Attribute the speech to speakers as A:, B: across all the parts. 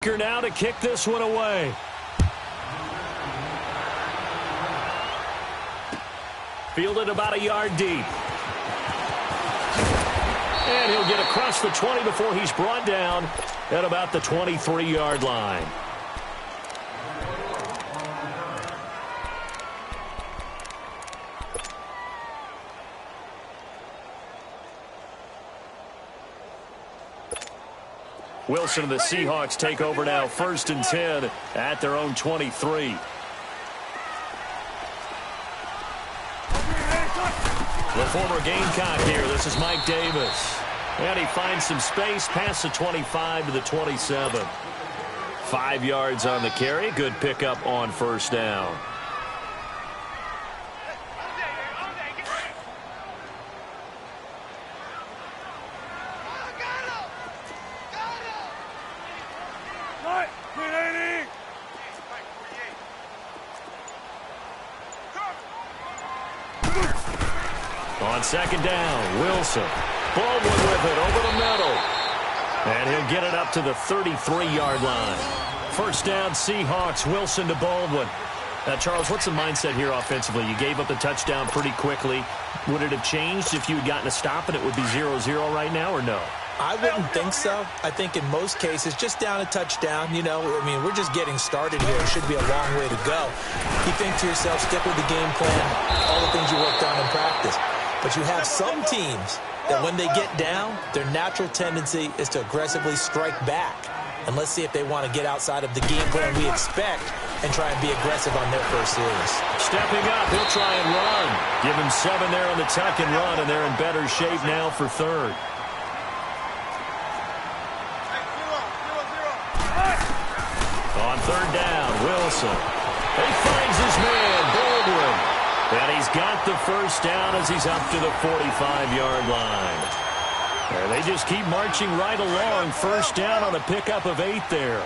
A: kicker now to kick this one away. Fielded about a yard deep. And he'll get across the 20 before he's brought down at about the 23-yard line. Wilson and the Seahawks take over now, 1st and 10 at their own 23. The former Gamecock here. This is Mike Davis. And he finds some space past the 25 to the 27. 5 yards on the carry. Good pickup on 1st down. On 2nd down, Wilson. Baldwin with it over the middle. And he'll get it up to the 33-yard line. 1st down, Seahawks. Wilson to Baldwin. Now, Charles, what's the mindset here offensively? You gave up the touchdown pretty quickly. Would it have changed if you had gotten a stop and it would be 0-0 right now, or no?
B: I wouldn't think so. I think in most cases, just down a touchdown, you know, I mean, we're just getting started here. It should be a long way to go. You think to yourself, stick with the game plan, all the things you worked on in practice. But you have some teams that when they get down, their natural tendency is to aggressively strike back. And let's see if they want to get outside of the game plan we expect and try and be aggressive on their first series.
A: Stepping up, he'll try and run. Give him 7 there on the tuck and run, and they're in better shape now for 3rd. On 3rd down, Wilson. He finds his man, Baldwin. And he's got the 1st down as he's up to the 45-yard line. And they just keep marching right along. 1st down on a pickup of 8 there.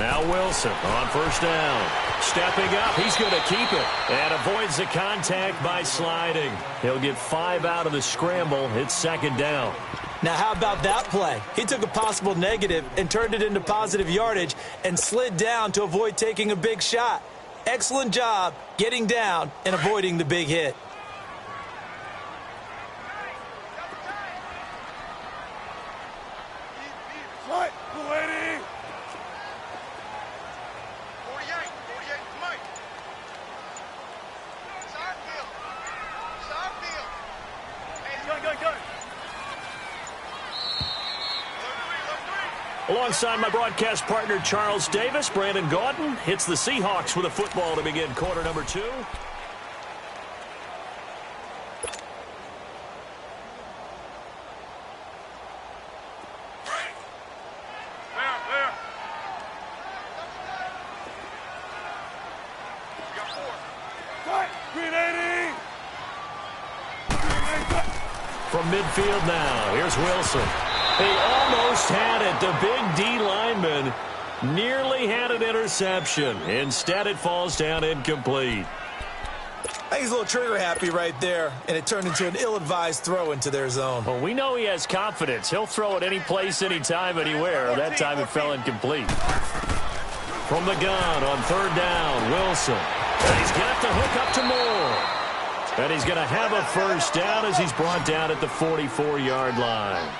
A: Now Wilson on 1st down. Stepping up, he's going to keep it. And avoids the contact by sliding. He'll get 5 out of the scramble. It's 2nd down.
B: Now, how about that play? He took a possible negative and turned it into positive yardage and slid down to avoid taking a big shot. Excellent job getting down and avoiding the big hit.
A: Alongside my broadcast partner, Charles Davis, Brandon Gaudin hits the Seahawks with a football to begin quarter number 2. From midfield now, here's Wilson. He almost had it. The big D lineman nearly had an interception. Instead, it falls down incomplete.
B: I think he's a little trigger happy right there, and it turned into an ill-advised throw into their zone.
A: Well, we know he has confidence. He'll throw it any place, anytime, anywhere. That time it fell incomplete. From the gun on 3rd down, Wilson. And he's got the hook up to Moore. And he's going to have a 1st down as he's brought down at the 44-yard line.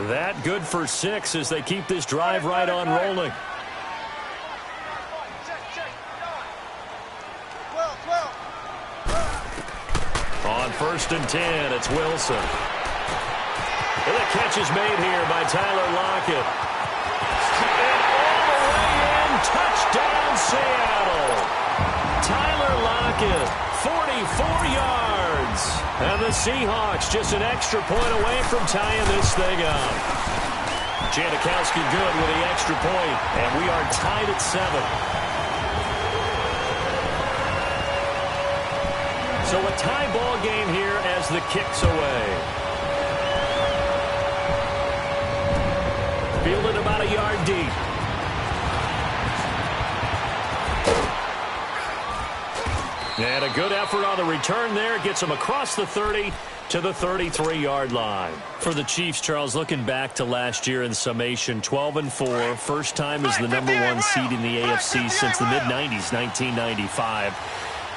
A: That good for 6 as they keep this drive right on rolling. On 1st and 10, it's Wilson. And the catch is made here by Tyler Lockett. And all the way in, touchdown Seattle. Tyler Lockett, 44 yards. And the Seahawks just an extra point away from tying this thing up. Janikowski good with the extra point, and we are tied at 7. So a tie ball game here as the kick's away. Fielded about a yard deep. And a good effort on the return there. Gets him across the 30 to the 33-yard line.
C: For the Chiefs, Charles, looking back to last year in summation, 12-4. First time as the #1 seed in the AFC since the mid-90s, 1995.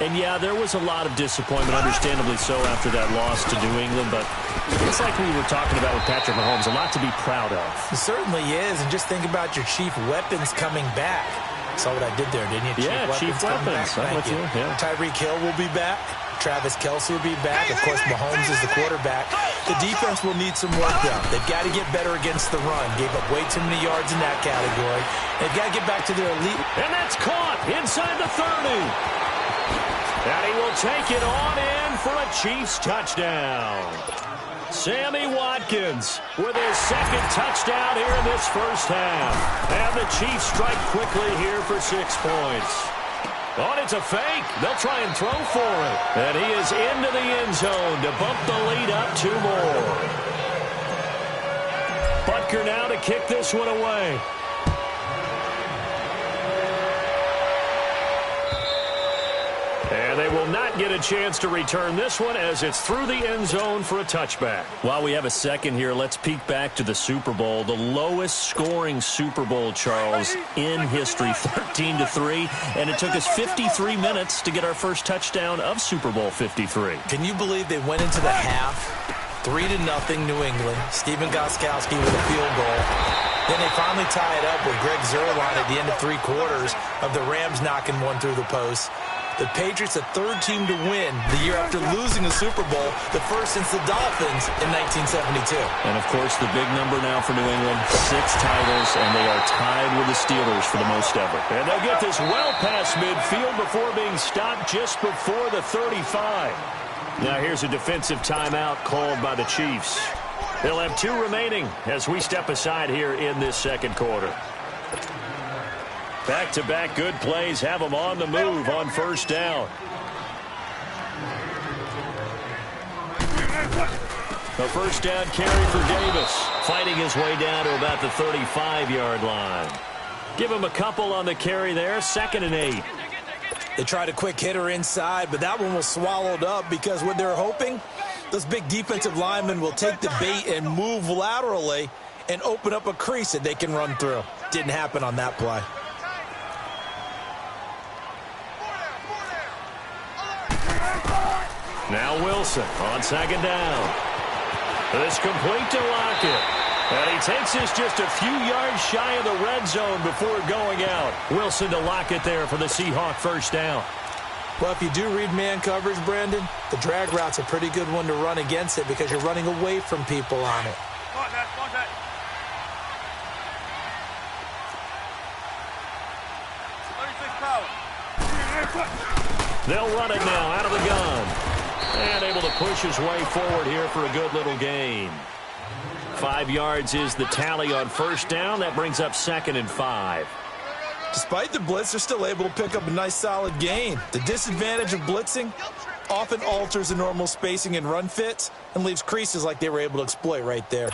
C: And, yeah, there was a lot of disappointment, understandably so, after that loss to New England. But it's like we were talking about with Patrick Mahomes, a lot to be proud of.
B: It certainly is. And just think about your chief weapons coming back. Saw what I did there, didn't you?
C: Yeah, chief weapons.
B: Thank you. Yeah. Tyreek Hill will be back. Travis Kelce will be back. Of course, Mahomes is the quarterback. The defense will need some work, though. They've got to get better against the run. Gave up way too many yards in that category. They've got to get back to their elite.
A: And that's caught inside the 30. And he will take it on in for a Chiefs touchdown. Sammy Watkins with his second touchdown here in this first half. And the Chiefs strike quickly here for 6 points. Oh, it's a fake. They'll try and throw for it. And he is into the end zone to bump the lead up 2 more. Butker now to kick this one away. And they will not get a chance to return this one as it's through the end zone for a touchback.
C: While we have a second here, let's peek back to the Super Bowl. The lowest scoring Super Bowl, Charles, in history, 13-3. And it took us 53 minutes to get our first touchdown of Super Bowl 53.
B: Can you believe they went into the half, 3-0 New England, Stephen Gostkowski with a field goal. Then they finally tie it up with Greg Zuerlein at the end of 3 quarters of the Rams knocking one through the post. The Patriots, the third team to win the year after losing the Super Bowl, the first since the Dolphins in 1972.
C: And, of course, the big number now for New England, 6 titles, and they are tied with the Steelers for the most ever.
A: And they'll get this well past midfield before being stopped just before the 35. Now here's a defensive timeout called by the Chiefs. They'll have 2 remaining as we step aside here in this second quarter. Back-to-back good plays have them on the move on first down. A first down carry for Davis, fighting his way down to about the 35-yard line. Give him a couple on the carry there, 2nd and 8.
B: They tried a quick hitter inside, but that one was swallowed up because what they're hoping, those big defensive linemen will take the bait and move laterally and open up a crease that they can run through. Didn't happen on that play.
A: Now Wilson on 2nd down. This complete to Lockett. And he takes this just a few yards shy of the red zone before going out. Wilson to Lockett there for the Seahawk first down.
B: Well, if you do read man coverage, Brandon, the drag route's a pretty good one to run against it because you're running away from people on it.
A: They'll run it now out of the gun. And able to push his way forward here for a good little gain. 5 yards is the tally on first down. That brings up 2nd and 5.
B: Despite the blitz, they're still able to pick up a nice solid gain. The disadvantage of blitzing often alters the normal spacing and run fits and leaves creases like they were able to exploit right there.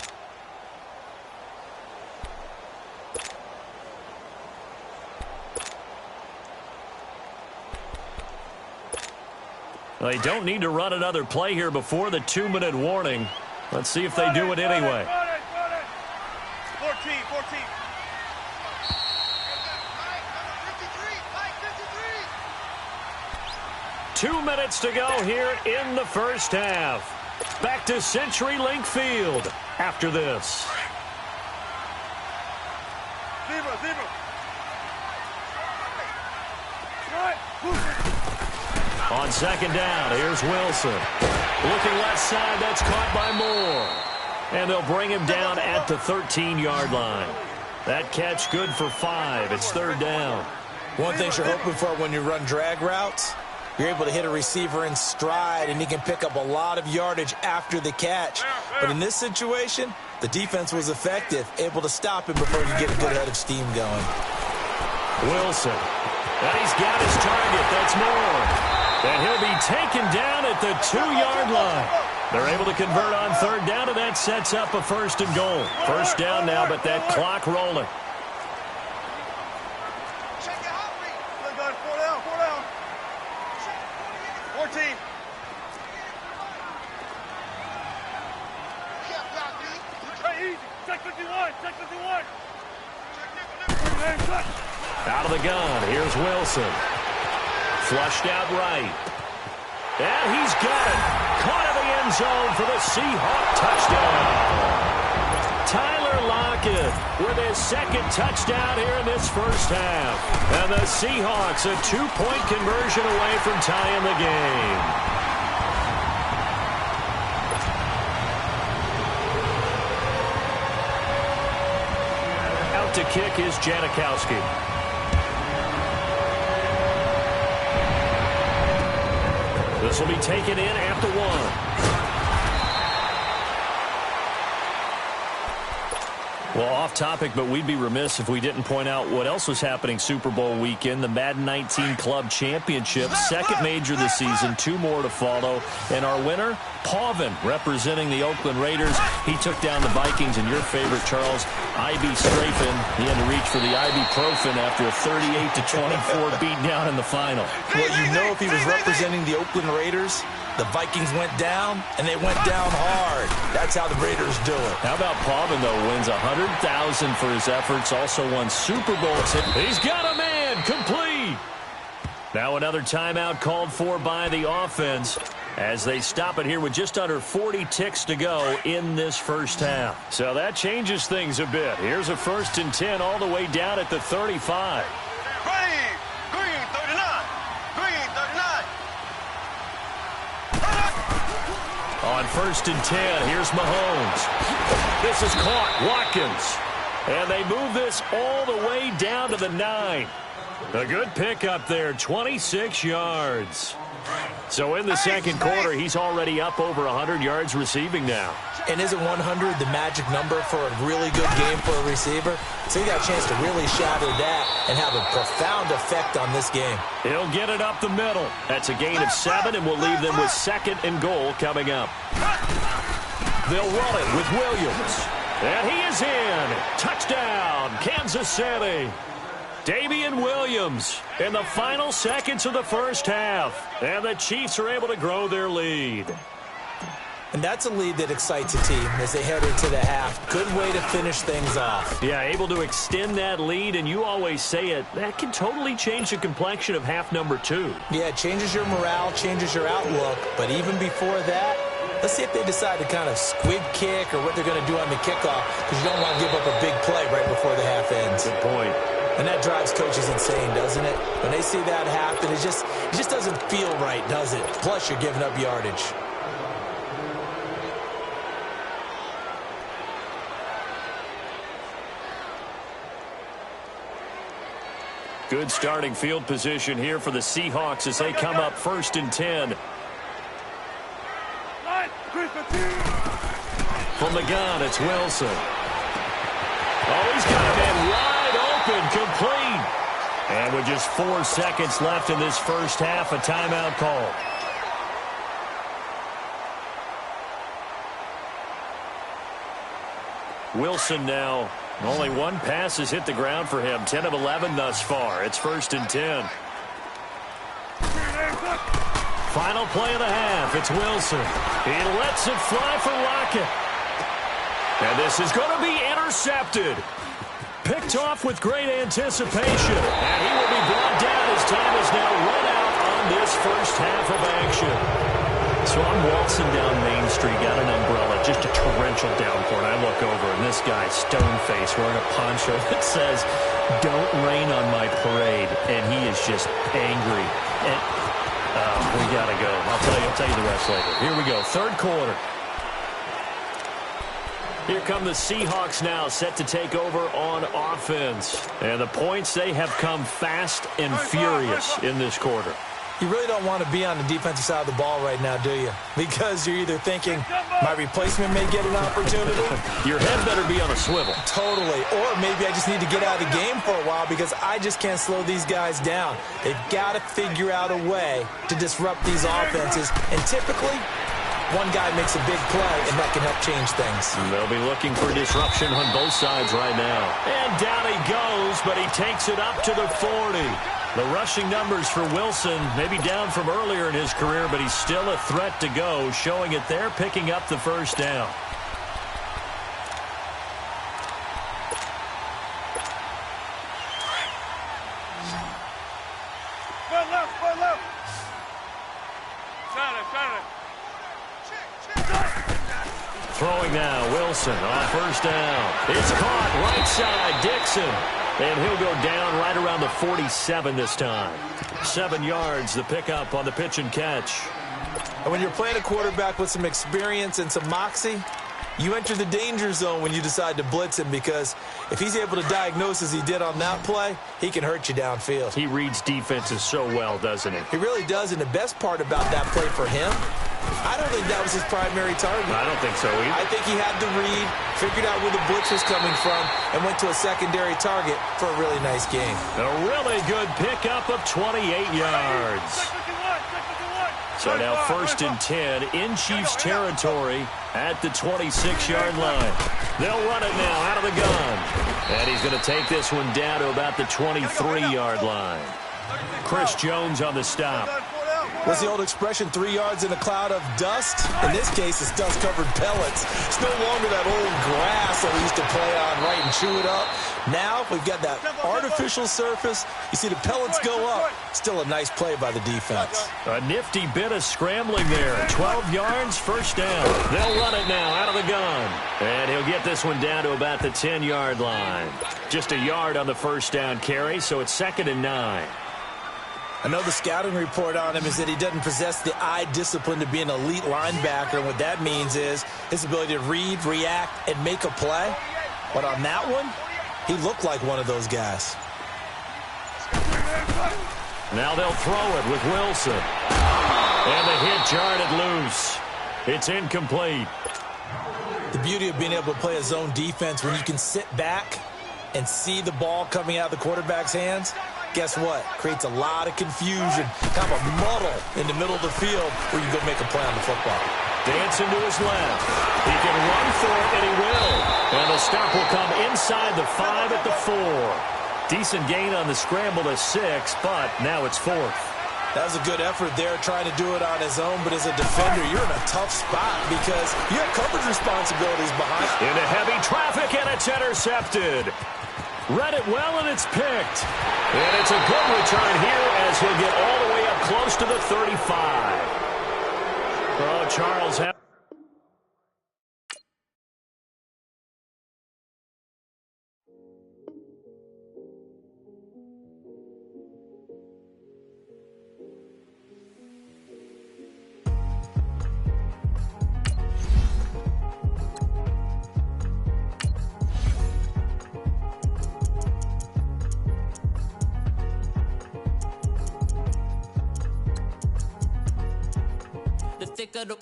A: They don't need to run another play here before the 2-minute warning. Let's see if they do it anyway.
D: 14.
A: 2 minutes to go here in the first half. Back to CenturyLink Field after this. On 2nd down, here's Wilson. Looking left side, that's caught by Moore. And they'll bring him down at the 13-yard line. That catch good for 5. It's 3rd down.
B: One thing you're hoping for when you run drag routes, you're able to hit a receiver in stride, and he can pick up a lot of yardage after the catch. But in this situation, the defense was effective, able to stop him before you get a good head of steam going.
A: Wilson. And he's got his target. That's Moore. And he'll be taken down at the 2-yard line. They're able to convert on 3rd down, and that sets up a 1st and goal. First down now, but that clock rolling. Out of the gun, here's Wilson. Flushed out right. And he's got it. Caught in the end zone for the Seahawk touchdown. Tyler Lockett with his second touchdown here in this first half. And the Seahawks a 2-point conversion away from tying the game. Out to kick is Janikowski. This will be taken in at the 1. Well, off topic, but we'd be remiss if we didn't point out what else was happening Super Bowl weekend. The Madden 19 Club Championship, second major this season, 2 more to follow. And our winner, Pauvin, representing the Oakland Raiders. He took down the Vikings, and your favorite, Charles, I.B. Strafin. He had to reach for the ibuprofen after a 38-24 beatdown in the final.
B: Well, you know, if he was representing the Oakland Raiders, the Vikings went down, and they went down hard. That's how the Raiders do it.
C: How about Pauvin, though, wins $100,000 for his efforts, also won Super Bowls. He's got a man, complete. Now another timeout called for by the offense as they stop it here with just under 40 ticks to go in this first half.
A: So that changes things a bit. Here's a 1st and 10 all the way down at the 35. On 1st and 10, here's Mahomes. This is caught. Watkins. And they move this all the way down to the 9. A good pickup there, 26 yards. So in the second quarter, he's already up over 100 yards receiving now.
B: And isn't 100 the magic number for a really good game for a receiver? So he got a chance to really shatter that and have a profound effect on this game.
A: He'll get it up the middle. That's a gain of 7, and we'll leave them with 2nd and goal coming up. They'll run it with Williams. And he is in. Touchdown, Kansas City. Damian Williams in the final seconds of the first half. And the Chiefs are able to grow their lead.
B: And that's a lead that excites a team as they head into the half. Good way to finish things off.
A: Yeah, able to extend that lead, and you always say it, that can totally change the complexion of half number 2.
B: Yeah, it changes your morale, changes your outlook. But even before that, let's see if they decide to kind of squib kick or what they're going to do on the kickoff, because you don't want to give up a big play right before the half ends.
A: Good point.
B: And that drives coaches insane, doesn't it? When they see that happen, it just doesn't feel right, does it? Plus, you're giving up yardage.
A: Good starting field position here for the Seahawks as they come up 1st and 10. From the gun, it's Wilson. Oh, he's got a man wide open, complete. And with just 4 seconds left in this first half, a timeout call. Wilson now, only 1 pass has hit the ground for him. 10 of 11 thus far. It's 1st and 10. Final play of the half. It's Wilson. He lets it fly for Lockett. And this is going to be intercepted. Picked off with great anticipation. And he will be brought down as time is now run out on this first half of action. So I'm waltzing down Main Street, got an umbrella, just a torrential downpour, and I look over, and this guy, stone-faced, wearing a poncho that says, "Don't rain on my parade," and he is just angry. And we got to go. I'll tell you the rest later. Here we go, third quarter. Here come the Seahawks now, set to take over on offense. And the points, they have come fast and furious in this quarter.
B: You really don't want to be on the defensive side of the ball right now, do you? Because you're either thinking, my replacement may get an opportunity.
A: Your head better be on a swivel.
B: Totally. Or maybe I just need to get out of the game for a while because I just can't slow these guys down. They've got to figure out a way to disrupt these offenses. And typically, one guy makes a big play, and that can help change things.
A: They'll be looking for disruption on both sides right now. And down he goes, but he takes it up to the 40. The rushing numbers for Wilson, maybe down from earlier in his career, but he's still a threat to go, showing it there, picking up the first down. Throwing now, Wilson on first down. It's caught right side, Dixon. And he'll go down right around the 47 this time. 7 yards, the pickup on the pitch and catch.
B: And when you're playing a quarterback with some experience and some moxie, you enter the danger zone when you decide to blitz him, because if he's able to diagnose as he did on that play, he can hurt you downfield.
A: He reads defenses so well, doesn't he?
B: He really does, and the best part about that play for him, I don't think that was his primary target.
A: I don't think so either.
B: I think he had the read, figured out where the blitz was coming from, and went to a secondary target for a really nice game.
A: A really good pickup of 28 yards. So now 1st and 10 in Chiefs territory at the 26-yard line. They'll run it now out of the gun. And he's going to take this one down to about the 23-yard line. Chris Jones on the stop.
B: What's the old expression, 3 yards in a cloud of dust? In this case, it's dust-covered pellets. It's no longer that old grass that we used to play on, right, and chew it up. Now we've got that artificial surface. You see the pellets go up. Still a nice play by the defense.
A: A nifty bit of scrambling there. 12 yards, first down. They'll run it now out of the gun. And he'll get this one down to about the 10-yard line. Just a yard on the first down carry, so it's 2nd and 9.
B: I know the scouting report on him is that he doesn't possess the eye discipline to be an elite linebacker, and what that means is his ability to read, react, and make a play. But on that one, he looked like one of those guys.
A: Now they'll throw it with Wilson. And the hit jarred it loose. It's incomplete.
B: The beauty of being able to play a zone defense when you can sit back and see the ball coming out of the quarterback's hands, guess what? Creates a lot of confusion, kind of a muddle in the middle of the field where you go make a play on the football.
A: Dancing to his left. He can run for it, and he will. And the stop will come inside the 5 at the 4. Decent gain on the scramble to 6, but now it's 4th.
B: That was a good effort there, trying to do it on his own, but as a defender, you're in a tough spot because you have coverage responsibilities behind.
A: Into heavy traffic, and it's intercepted. Read it well, and it's picked. And it's a good return here as he'll get all the way up close to the 35. Oh, Charles.
D: Thicker the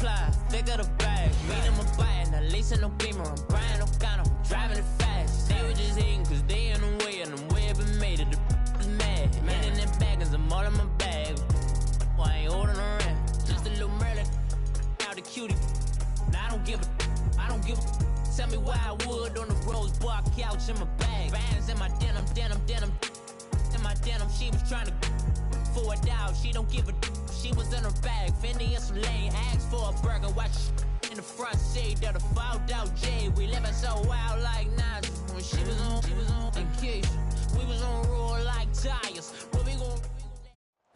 D: pie, thicker the bag. Meet him a buy, now lacing no beamer. I'm Brian O'Connor, I'm driving it fast. They were just hating cause they in the way, and I'm way up and made it. The is mad. Man in that bag, cause I'm all in my bag. Why I ain't holding around? Just a little Merlin, out the cutie. Now I don't give a. Tell me why I would on the rose bar couch in my bag. Bands in my denim. In my denim, she was trying to for it out. She don't give a. She was in her bag, Fendi and some lane. Asked for a burger, watch in the front seat of the fouled out J. We living so wild like Nas. When she was on vacation, we was on roll like tires. Where we gon'?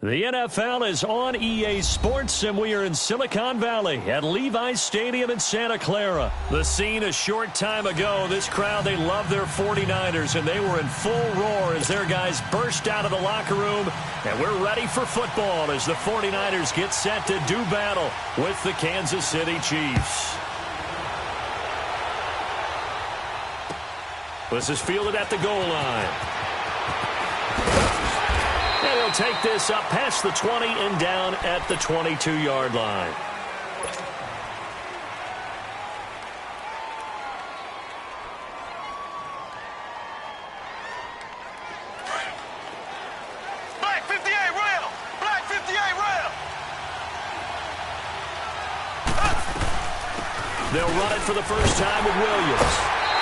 A: The NFL is on EA Sports, and we are in Silicon Valley at Levi's Stadium in Santa Clara. The scene a short time ago. This crowd, they love their 49ers, and they were in full roar as their guys burst out of the locker room. And we're ready for football as the 49ers get set to do battle with the Kansas City Chiefs. This is fielded at the goal line. And he'll take this up past the 20 and down at the 22-yard line.
E: Black 58 rail! Black 58 rail!
A: They'll run it for the first time with Williams.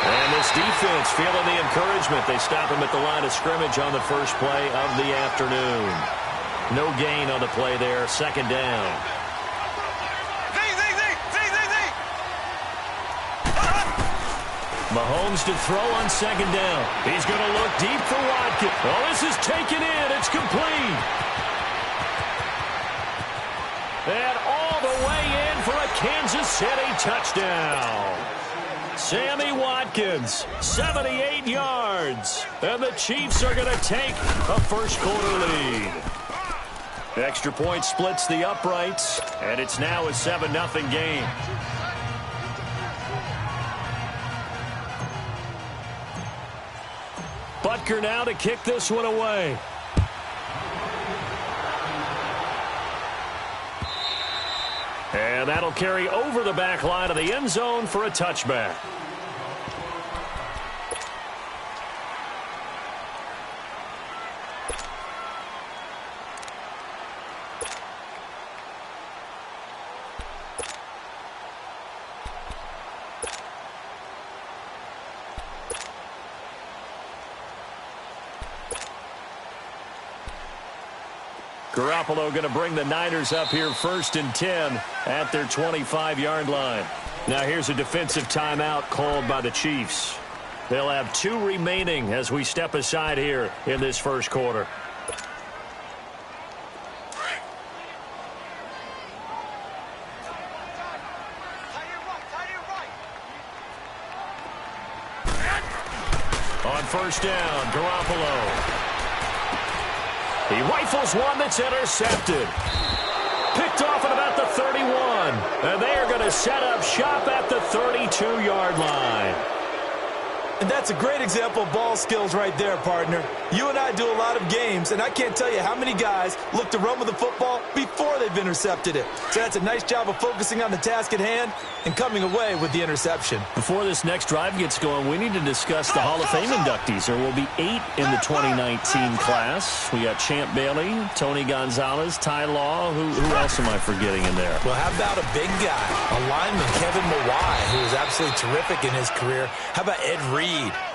A: And this defense feeling the encouragement. They stop him at the line of scrimmage on the first play of the afternoon. No gain on the play there. Second down. Mahomes to throw on second down. He's going to look deep for Watkins. Oh, this is taken in. It's complete. And all the way in for a Kansas City touchdown. Sammy Watkins, 78 yards. And the Chiefs are going to take a first-quarter lead. Extra point splits the uprights, and it's now a 7-0 game. Butker now to kick this one away. And that'll carry over the back line of the end zone for a touchback. Garoppolo going to bring the Niners up here 1st and 10 at their 25-yard line. Now here's a defensive timeout called by the Chiefs. They'll have 2 remaining as we step aside here in this first quarter. On first down, Garoppolo. He rifles one that's intercepted. Picked off at about the 31. And they are going to set up shop at the 32-yard line.
B: And that's a great example of ball skills right there, partner. You and I do a lot of games, and I can't tell you how many guys look to run with the football before they've intercepted it. So that's a nice job of focusing on the task at hand and coming away with the interception.
C: Before this next drive gets going, we need to discuss the Hall of Fame inductees. There will be 8 in the 2019 class. We got Champ Bailey, Tony Gonzalez, Ty Law. Who else am I forgetting in there?
B: Well, how about a big guy, a lineman, Kevin Mawai, who was absolutely terrific in his career. How about Ed Reed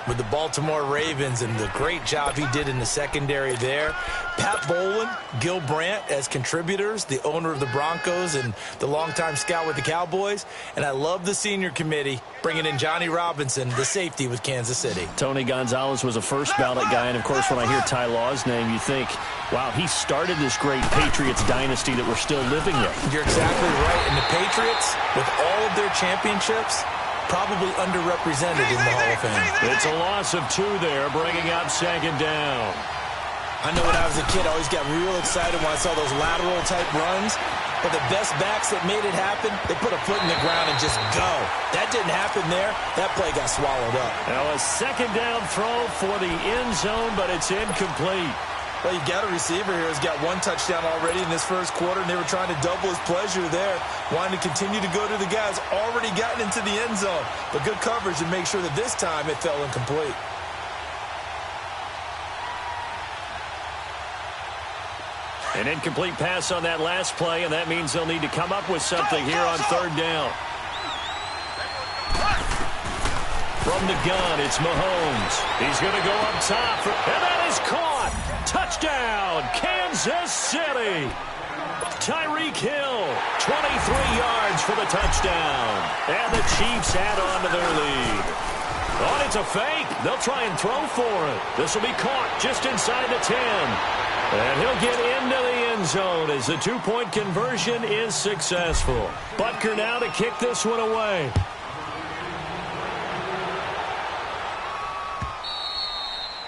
B: with the Baltimore Ravens and the great job he did in the secondary there. Pat Bowlen, Gil Brandt as contributors, the owner of the Broncos and the longtime scout with the Cowboys. And I love the senior committee bringing in Johnny Robinson, the safety with Kansas City.
C: Tony Gonzalez was a first ballot guy. And, of course, when I hear Ty Law's name, you think, wow, he started this great Patriots dynasty that we're still living with.
B: You're exactly right. And the Patriots, with all of their championships, probably underrepresented in the Hall of Fame.
A: It's a loss of 2 there, bringing up 2nd down.
B: I know when I was a kid, I always got real excited when I saw those lateral-type runs. But the best backs that made it happen, they put a foot in the ground and just go. That didn't happen there. That play got swallowed up.
A: Now a 2nd down throw for the end zone, but it's incomplete.
B: Well, you've got a receiver here who's got 1 touchdown already in this first quarter, and they were trying to double his pleasure there, wanting to continue to go to the guys already gotten into the end zone. But good coverage and make sure that this time it fell incomplete.
A: An incomplete pass on that last play, and that means they'll need to come up with something here on 3rd down. From the gun, it's Mahomes. He's going to go up top, and that is caught. Touchdown, Kansas City. Tyreek Hill, 23 yards for the touchdown. And the Chiefs add on to their lead. Oh, it's a fake. They'll try and throw for it. This will be caught just inside the 10. And he'll get into the end zone as the 2-point conversion is successful. Butker now to kick this one away.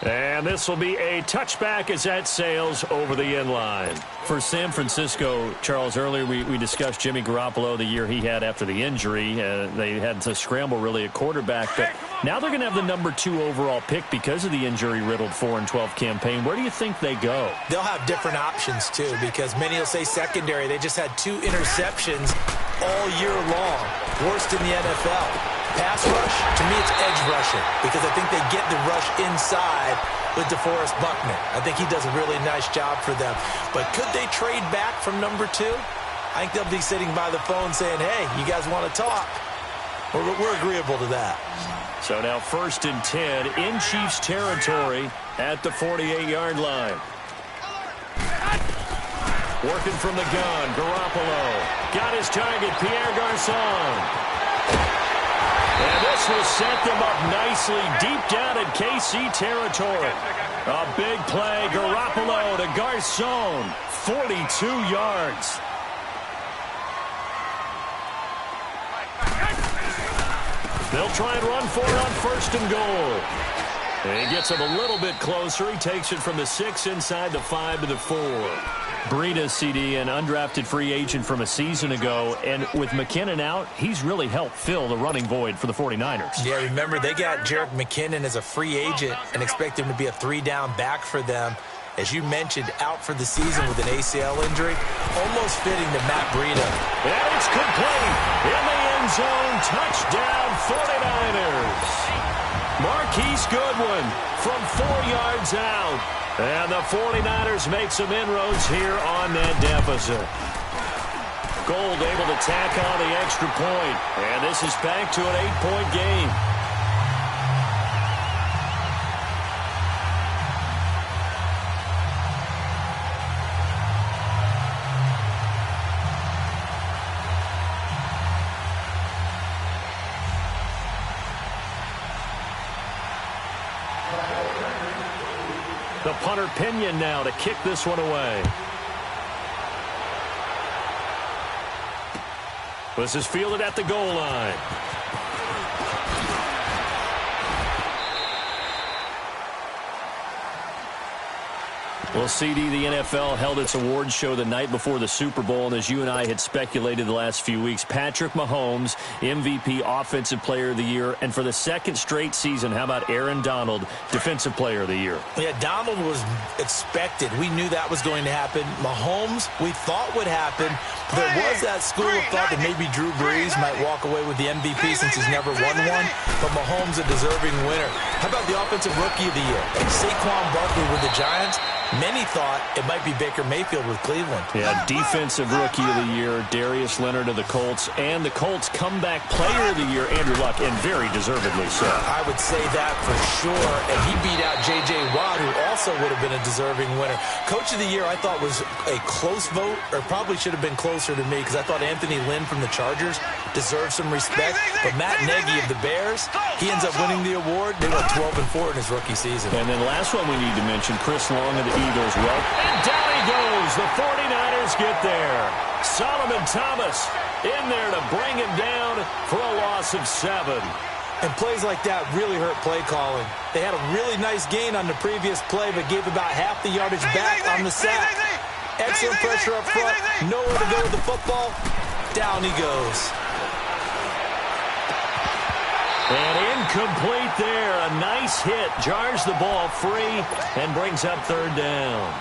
A: And this will be a touchback as that sails over the end line. For San Francisco, Charles, earlier we discussed Jimmy Garoppolo, the year he had after the injury. They had to scramble really at quarterback. But now they're going to have the number 2 overall pick because of the injury-riddled 4-12 campaign. Where do you think they go?
B: They'll have different options, too, because many will say secondary. They just had 2 interceptions all year long. Worst in the NFL. Pass rush, to me, it's edge rushing because I think they get the rush inside with DeForest Buckner. I think he does a really nice job for them. But could they trade back from number 2? I think they'll be sitting by the phone saying, hey, you guys want to talk? We're agreeable to that.
A: So now 1st and 10 in Chiefs territory at the 48-yard line. Working from the gun, Garoppolo. Got his target, Pierre Garçon. And this will set them up nicely deep down in KC territory. A big play, Garoppolo to Garçon, 42 yards. They'll try and run for it on first and goal. And he gets him a little bit closer. He takes it from the 6 inside the 5 to the 4.
C: Breida, CD, an undrafted free agent from a season ago. And with McKinnon out, he's really helped fill the running void for the 49ers.
B: Yeah, remember, they got Jerick McKinnon as a free agent and expect him to be a 3-down back for them. As you mentioned, out for the season with an ACL injury. Almost fitting to Matt Breida.
A: And it's complete. In the end zone. Touchdown, 49ers. Marquise Goodwin from 4 yards out. And the 49ers make some inroads here on that deficit. Gold able to tack on the extra point. And this is back to an 8-point game. The punter Pinion now to kick this one away. This is fielded at the goal line. Well, CD, the NFL held its awards show the night before the Super Bowl, and as you and I had speculated the last few weeks, Patrick Mahomes, MVP, Offensive Player of the Year, and for the second straight season, how about Aaron Donald, Defensive Player of the Year?
B: Yeah, Donald was expected. We knew that was going to happen. Mahomes, we thought would happen. There was that school of thought that maybe Drew Brees might walk away with the MVP since he's never won one, but Mahomes a deserving winner. How about the Offensive Rookie of the Year? Saquon Barkley with the Giants. Many thought it might be Baker Mayfield with Cleveland.
C: Yeah, Defensive Rookie of the Year, Darius Leonard of the Colts, and the Colts Comeback Player of the Year, Andrew Luck, and very deservedly so.
B: I would say that for sure, and he beat out J.J. Watt, who also would have been a deserving winner. Coach of the Year, I thought was a close vote, or probably should have been closer to me, because I thought Anthony Lynn from the Chargers deserved some respect, but Matt Nagy of the Bears, he ends up winning the award. They went 12-4 in his rookie season.
C: And then last one we need to mention, Chris Long of the Eagles.
A: Well, and down he goes. The 49ers get there. Solomon Thomas in there to bring him down for a loss of 7.
B: And plays like that really hurt play calling. They had a really nice gain on the previous play, but gave about half the yardage back on the sack. Excellent pressure up front. Nowhere to go with the football. Down he goes.
A: And incomplete there. A nice hit. Jars the ball free and brings up 3rd down.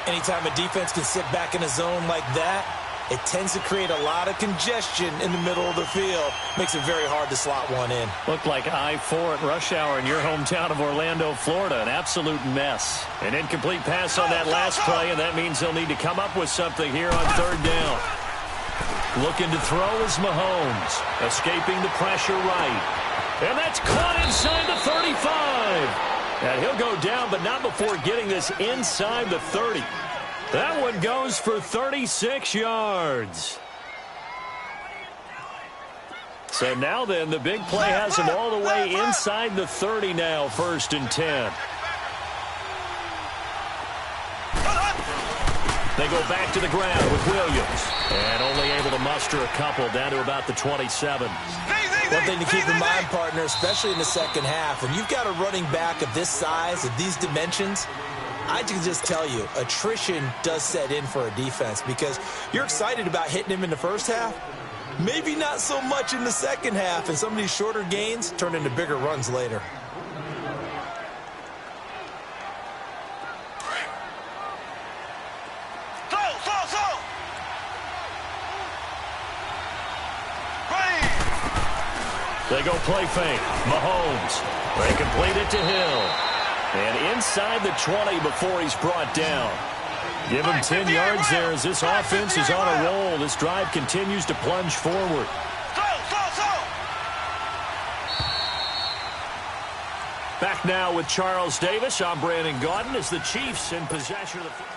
B: Anytime a defense can sit back in a zone like that, it tends to create a lot of congestion in the middle of the field. Makes it very hard to slot one in.
C: Looked like I-4 at rush hour in your hometown of Orlando, Florida. An absolute mess.
A: An incomplete pass on that last play, and that means they'll need to come up with something here on 3rd down. Looking to throw is Mahomes. Escaping the pressure right. And that's caught inside the 35. And he'll go down, but not before getting this inside the 30. That one goes for 36 yards. So now then, the big play has him all the way inside the 30 now, 1st and 10. They go back to the ground with Williams. And only able to muster a couple down to about the 27.
B: One thing to keep in mind, partner, especially in the second half, when you've got a running back of this size, of these dimensions, I can just tell you, attrition does set in for a defense because you're excited about hitting him in the first half. Maybe not so much in the second half, and some of these shorter gains turn into bigger runs later.
A: They go play fake. Mahomes. They complete it to Hill. And inside the 20 before he's brought down. Give him 10 yards there as this offense is on a roll. This drive continues to plunge forward. Back now with Charles Davis. I'm Brandon Gaudin as the Chiefs in possession of the football.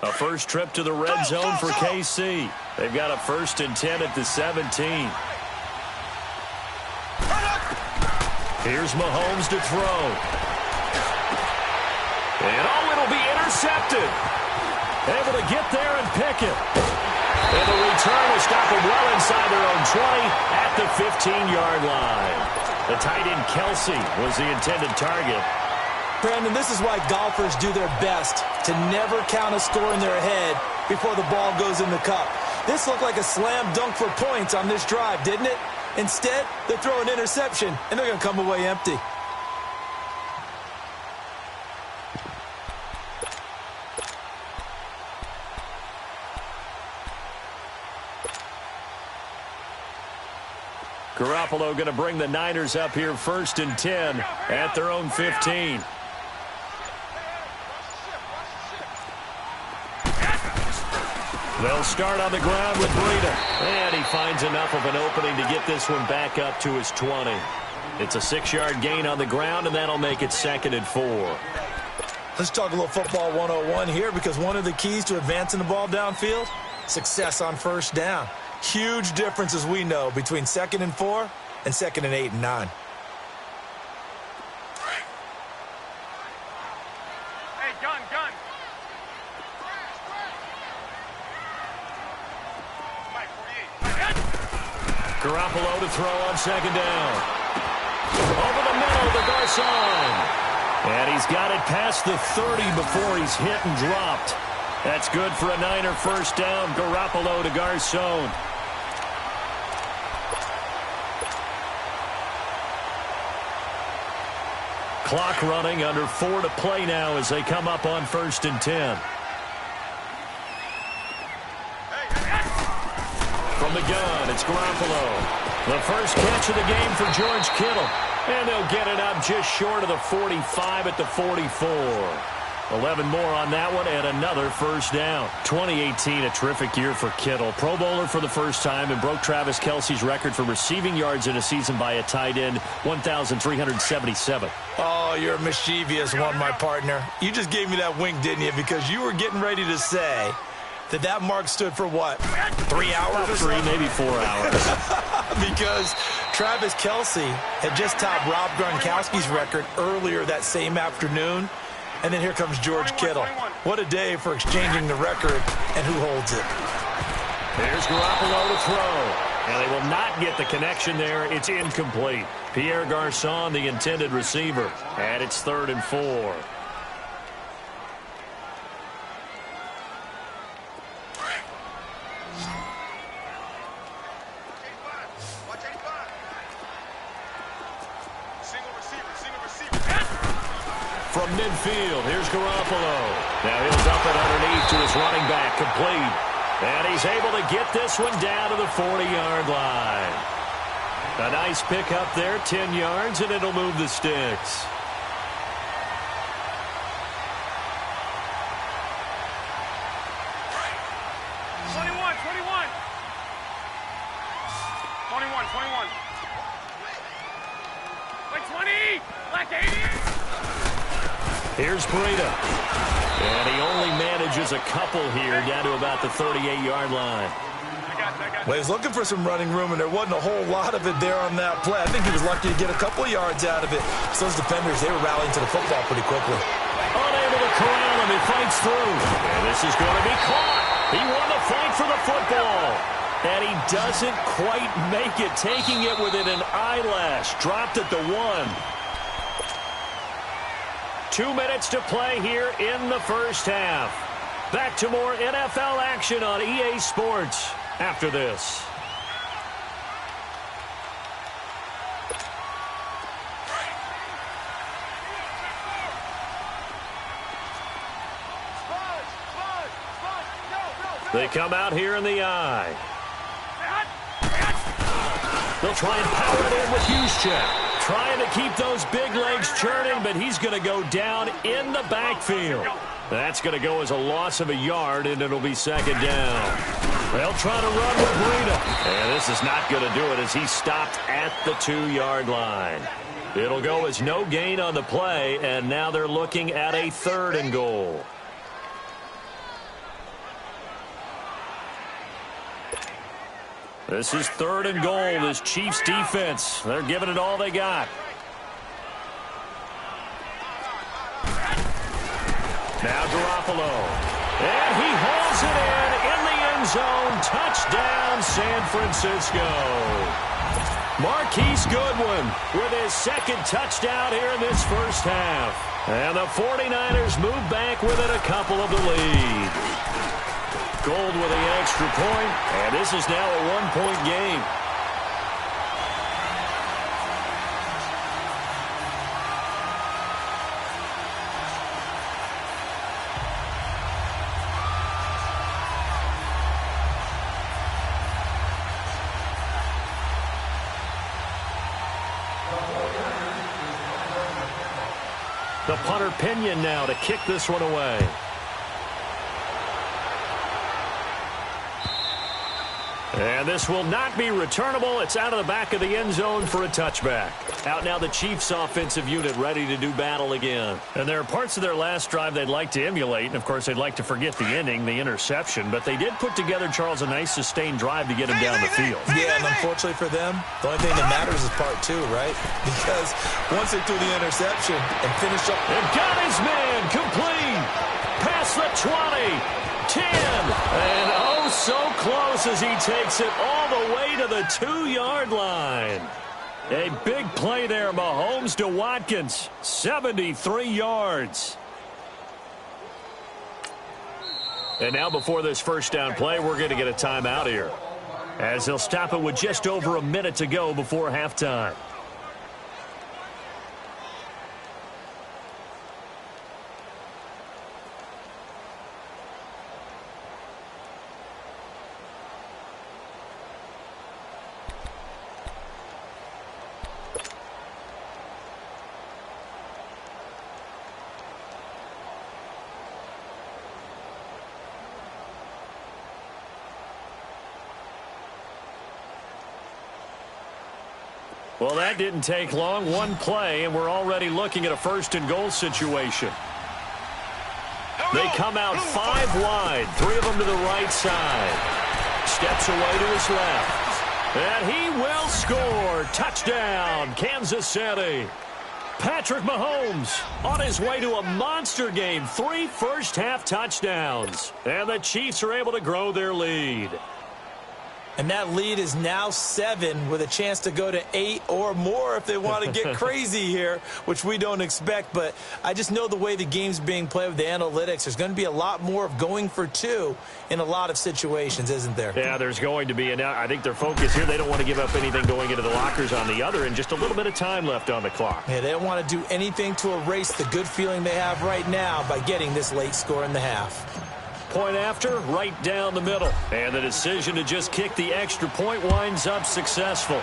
A: A first trip to the red zone for KC. They've got a 1st and 10 at the 17.
C: Here's Mahomes to throw. And it'll be intercepted. Able to get there and pick it. And the return will stop them well inside their own 20 at the 15-yard line. The tight end Kelsey was the intended target.
B: Brandon, this is why golfers do their best to never count a score in their head before the ball goes in the cup. This looked like a slam dunk for points on this drive, didn't it? Instead, they throw an interception, and they're going to come away empty.
C: Garoppolo going to bring the Niners up here 1st and 10 at their own 15. They'll start on the ground with Breida. And he finds enough of an opening to get this one back up to his 20. It's a 6-yard gain on the ground, and that'll make it 2nd and 4.
B: Let's talk a little football 101 here, because one of the keys to advancing the ball downfield, success on 1st down. Huge difference, as we know, between 2nd and 4 and 2nd and 8 and 9.
E: Hey, gun.
C: Garoppolo to throw on 2nd down. Over the middle to Garcon. And he's got it past the 30 before he's hit and dropped. That's good for a Niner 1st down. Garoppolo to Garcon. Clock running, under 4 to play now as they come up on 1st and 10. From the gun, it's Garoppolo. The first catch of the game for George Kittle. And they'll get it up just short of the 45 at the 44. 11 more on that one and another 1st down. 2018, a terrific year for Kittle. Pro Bowler for the first time and broke Travis Kelce's record for receiving yards in a season by a tight end, 1,377.
B: Oh, you're a mischievous one, my partner. You just gave me that wink, didn't you? Because you were getting ready to say that mark stood for what? 3 hours?
C: About 3, maybe 4 hours.
B: Because Travis Kelce had just topped Rob Gronkowski's record earlier that same afternoon. And then here comes George Kittle. What a day for exchanging the record, and who holds it?
C: There's Garoppolo to throw. And they will not get the connection there. It's incomplete. Pierre Garcon, the intended receiver. And it's 3rd and 4. From midfield, here's Garoppolo. Now he'll dump it underneath to his running back, complete. And he's able to get this one down to the 40-yard line. A nice pickup there, 10 yards, and it'll move the sticks. Here's Breida. And he only manages a couple here down to about the 38-yard line.
B: Well, he was looking for some running room, and there wasn't a whole lot of it there on that play. I think he was lucky to get a couple of yards out of it. So those defenders, they were rallying to the football pretty quickly.
C: Unable to corral him. He fights through. And this is going to be caught. He won the fight for the football. And he doesn't quite make it, taking it within an eyelash. Dropped at the 1. 2 minutes to play here in the first half. Back to more NFL action on EA Sports after this. They come out here in the eye. They'll try and power it in with Juszczyk. Trying to keep those big legs churning, but he's going to go down in the backfield. That's going to go as a loss of a yard, and it'll be 2nd down. They'll try to run with Breida. And this is not going to do it as he's stopped at the 2-yard line. It'll go as no gain on the play, and now they're looking at a 3rd and goal. This is 3rd and goal. This Chiefs defense, they're giving it all they got.
A: Now Garoppolo. And he hauls it in the end zone. Touchdown, San Francisco. Marquise Goodwin with his second touchdown here in this first half. And the 49ers move back within a couple of the lead. Gold with the extra point, and this is now a one-point game. The punter Pinion now to kick this one away. And this will not be returnable. It's out of the back of the end zone for a touchback. Out now the Chiefs offensive unit ready to do battle again. And there are parts of their last drive they'd like to emulate. And, of course, they'd like to forget the ending, the interception. But they did put together, Charles, a nice sustained drive to get him down the field.
B: Yeah, and unfortunately for them, the only thing that matters is part two, right? Because once they threw the interception and finished up.
A: And got his man complete. Past the 20. 10, and oh, so close as he takes it all the way to the 2-yard line. A big play there, Mahomes to Watkins, 73 yards. And now before this first down play, we're going to get a timeout here, as he'll stop it with just over a minute to go before halftime. Well, that didn't take long. One play, and we're already looking at a first-and-goal situation. They come out 5 wide, 3 of them to the right side. Steps away to his left. And he will score. Touchdown, Kansas City. Patrick Mahomes on his way to a monster game. 3 first-half touchdowns. And the Chiefs are able to grow their lead.
B: And that lead is now 7 with a chance to go to 8 or more if they want to get crazy here, which we don't expect. But I just know the way the game's being played with the analytics, there's going to be a lot more of going for 2 in a lot of situations, isn't there?
A: Yeah, there's going to be. And I think their focus here, they don't want to give up anything going into the lockers on the other, and just a little bit of time left on the clock.
B: Yeah, they don't want to do anything to erase the good feeling they have right now by getting this late score in the half.
A: Point after, right down the middle. And the decision to just kick the extra point winds up successful.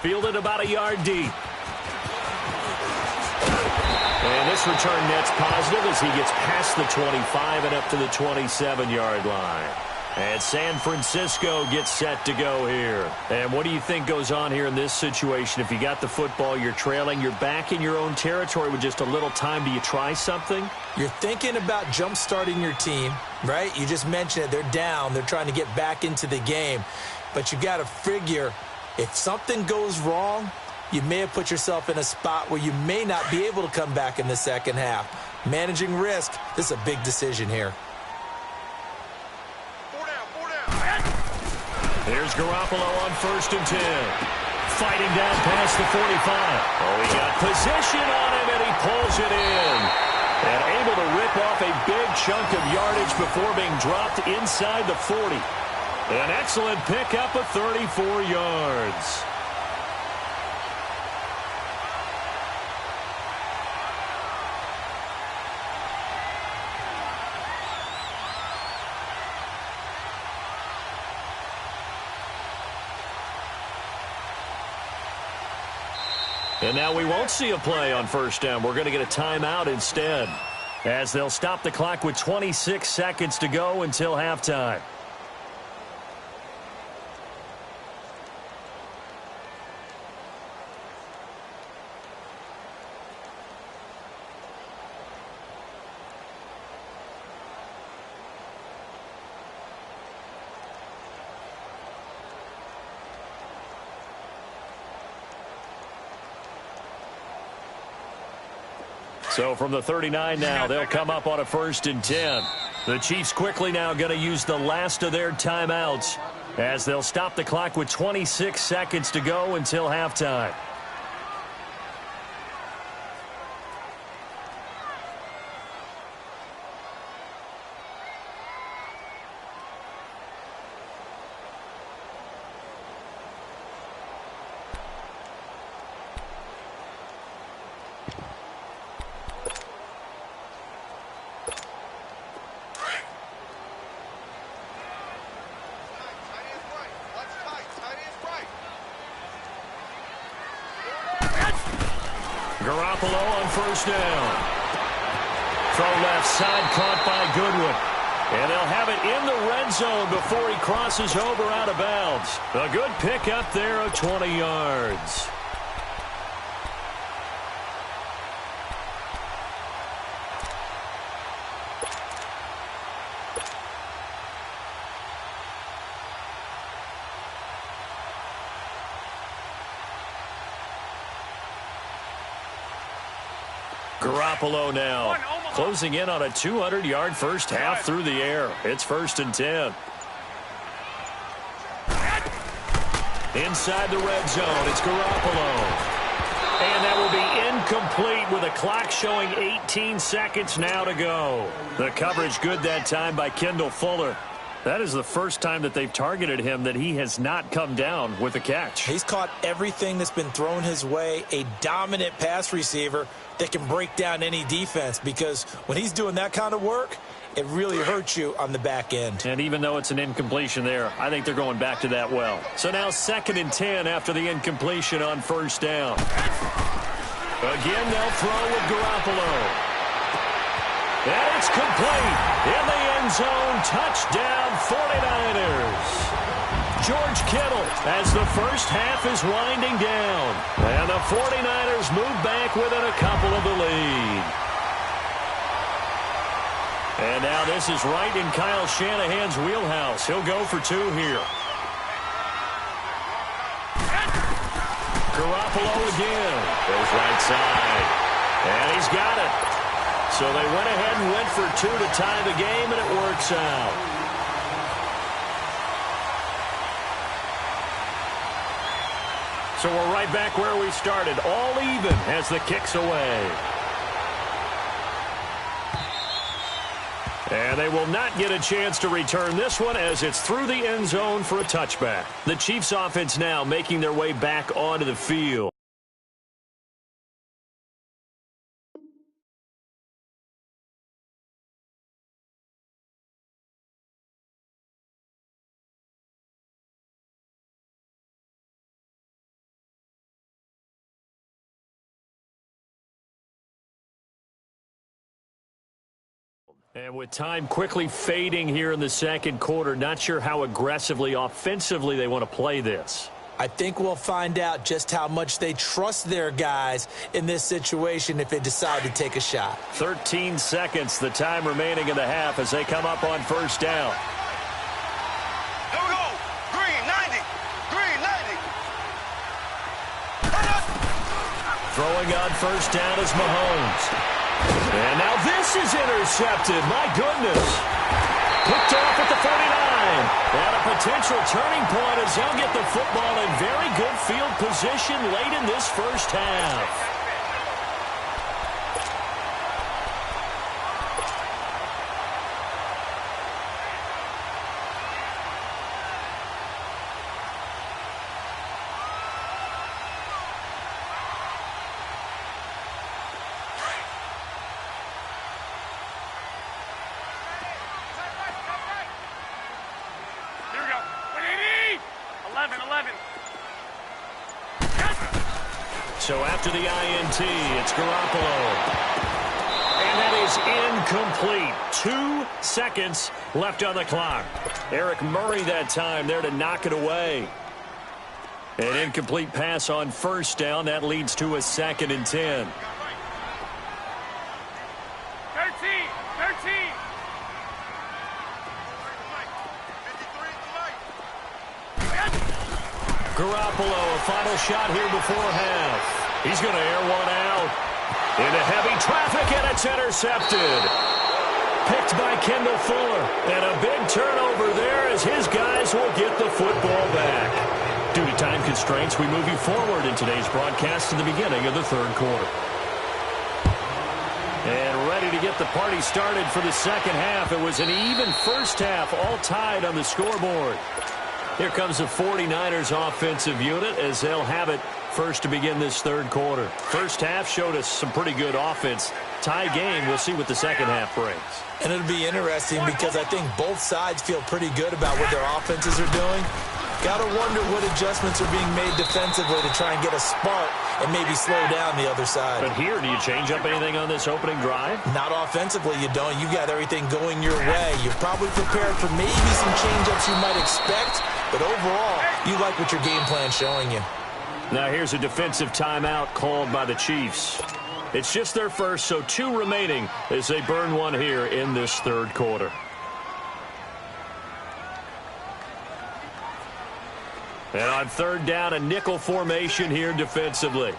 A: Fielded about a yard deep. And this return net's positive as he gets past the 25 and up to the 27-yard line. And San Francisco gets set to go here. And what do you think goes on here in this situation? If you got the football, you're trailing, you're back in your own territory with just a little time. Do you try something?
B: You're thinking about jump-starting your team, right? You just mentioned it. They're down. They're trying to get back into the game. But you got to figure if something goes wrong, you may have put yourself in a spot where you may not be able to come back in the second half. Managing risk, this is a big decision here.
A: Here's Garoppolo on 1st and 10. Fighting down past the 45. Oh, he got position on him, and he pulls it in. And able to rip off a big chunk of yardage before being dropped inside the 40. An excellent pickup of 34 yards. And now we won't see a play on 1st down. We're going to get a timeout instead, as they'll stop the clock with 26 seconds to go until halftime.
C: So from the 39 now, they'll come up on a 1st and 10. The Chiefs quickly now going to use the last of their timeouts as they'll stop the clock with 26 seconds to go until halftime. Garoppolo on 1st down. Throw left side caught by Goodwin. And they'll have it in the red zone before he crosses over out of bounds. A good pickup there of 20 yards. Garoppolo now closing in on a 200-yard first half through the air. It's 1st and 10. Inside the red zone, it's Garoppolo. And that will be incomplete with a clock showing 18 seconds now to go. The coverage good that time by Kendall Fuller. That is the first time that they've targeted him that he has not come down with a catch.
B: He's caught everything that's been thrown his way, a dominant pass receiver that can break down any defense, because when he's doing that kind of work, it really hurts you on the back end.
C: And even though it's an incompletion there, I think they're going back to that well. So now 2nd and 10 after the incompletion on 1st down. Again, they'll throw with Garoppolo. And it's complete. In the end zone, touchdown 49ers. George Kittle as the first half is winding down. And the 49ers move back within a couple of the lead. And now this is right in Kyle Shanahan's wheelhouse. He'll go for 2 here. Garoppolo again. Goes right side. And he's got it. So they went ahead and went for 2 to tie the game, and it works out. So we're right back where we started, all even as the kick's away. And they will not get a chance to return this one as it's through the end zone for a touchback. The Chiefs offense now making their way back onto the field. And with time quickly fading here in the second quarter, not sure how aggressively, offensively they want to play this.
B: I think we'll find out just how much they trust their guys in this situation if they decide to take a shot.
C: 13 seconds, the time remaining in the half as they come up on 1st down.
E: Here we go. Green, 90. Green, 90.
C: Throwing on 1st down is Mahomes. And now this is intercepted. My goodness. Picked off at the 49. And a potential turning point as he'll get the football in very good field position late in this first half. So after the INT, it's Garoppolo. And that is incomplete. 2 seconds left on the clock. Eric Murray that time there to knock it away. An incomplete pass on 1st down. That leads to a 2nd and 10.
E: 13.
C: Garoppolo, a final shot here before half. He's going to air one out.
A: Into heavy traffic, and it's intercepted. Picked by Kendall Fuller. And a big turnover there as his guys will get the football back. Due to time constraints, we move you forward in today's broadcast to the beginning of the third quarter. And ready to get the party started for the second half. It was an even first half, all tied on the scoreboard. Here comes the 49ers offensive unit as they'll have it first to begin this third quarter. First half showed us some pretty good offense. Tie game, we'll see what the second half brings.
B: And it'll be interesting because I think both sides feel pretty good about what their offenses are doing. Got to wonder what adjustments are being made defensively to try and get a spark and maybe slow down the other side.
A: But here, do you change up anything on this opening drive?
B: Not offensively, you don't. You got everything going your way. You're probably prepared for maybe some change-ups you might expect, but overall, you like what your game plan's showing you.
A: Now here's a defensive timeout called by the Chiefs. It's just their first, so 2 remaining as they burn one here in this third quarter. And on third down, a nickel formation here defensively.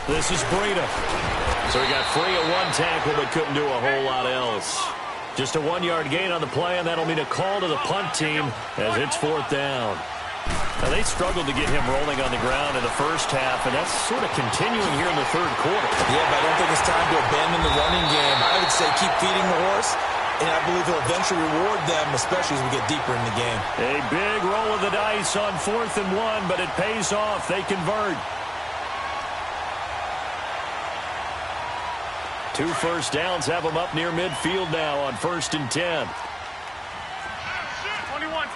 A: This is Breida. So he got free of one tackle but couldn't do a whole lot else. Just a 1-yard gain on the play, and that'll mean a call to the punt team as it's fourth down. Now, they struggled to get him rolling on the ground in the first half, and that's sort of continuing here in the third quarter.
B: Yeah, but I don't think it's time to abandon the running game. I would say keep feeding the horse, and I believe he'll eventually reward them, especially as we get deeper in the game.
A: A big roll of the dice on 4th and 1, but it pays off. They convert. 2 first downs have them up near midfield now on 1st and 10.
E: 21.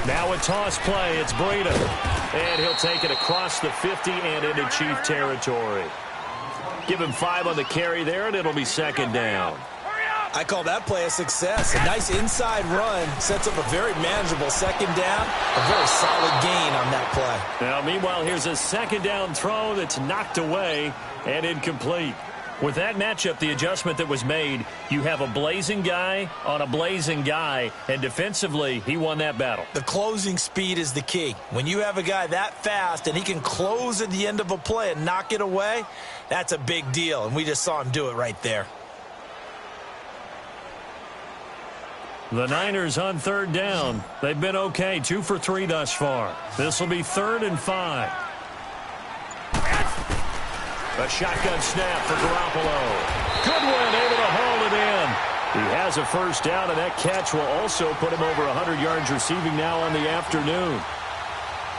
A: Now a toss play. It's Breida. And he'll take it across the 50 and into Chief territory. Give him 5 on the carry there, and it'll be second down.
B: I call that play a success. A nice inside run sets up a very manageable second down. A very solid gain on that play.
A: Now, meanwhile, here's a second down throw that's knocked away and incomplete. With that matchup, the adjustment that was made, you have a blazing guy on a blazing guy, and defensively, he won that battle.
B: The closing speed is the key. When you have a guy that fast and he can close at the end of a play and knock it away, that's a big deal, and we just saw him do it right there.
A: The Niners on third down. They've been okay, 2 for 3 thus far. This will be 3rd and 5. A shotgun snap for Garoppolo. Goodwin able to haul it in. He has a first down, and that catch will also put him over 100 yards receiving now on the afternoon.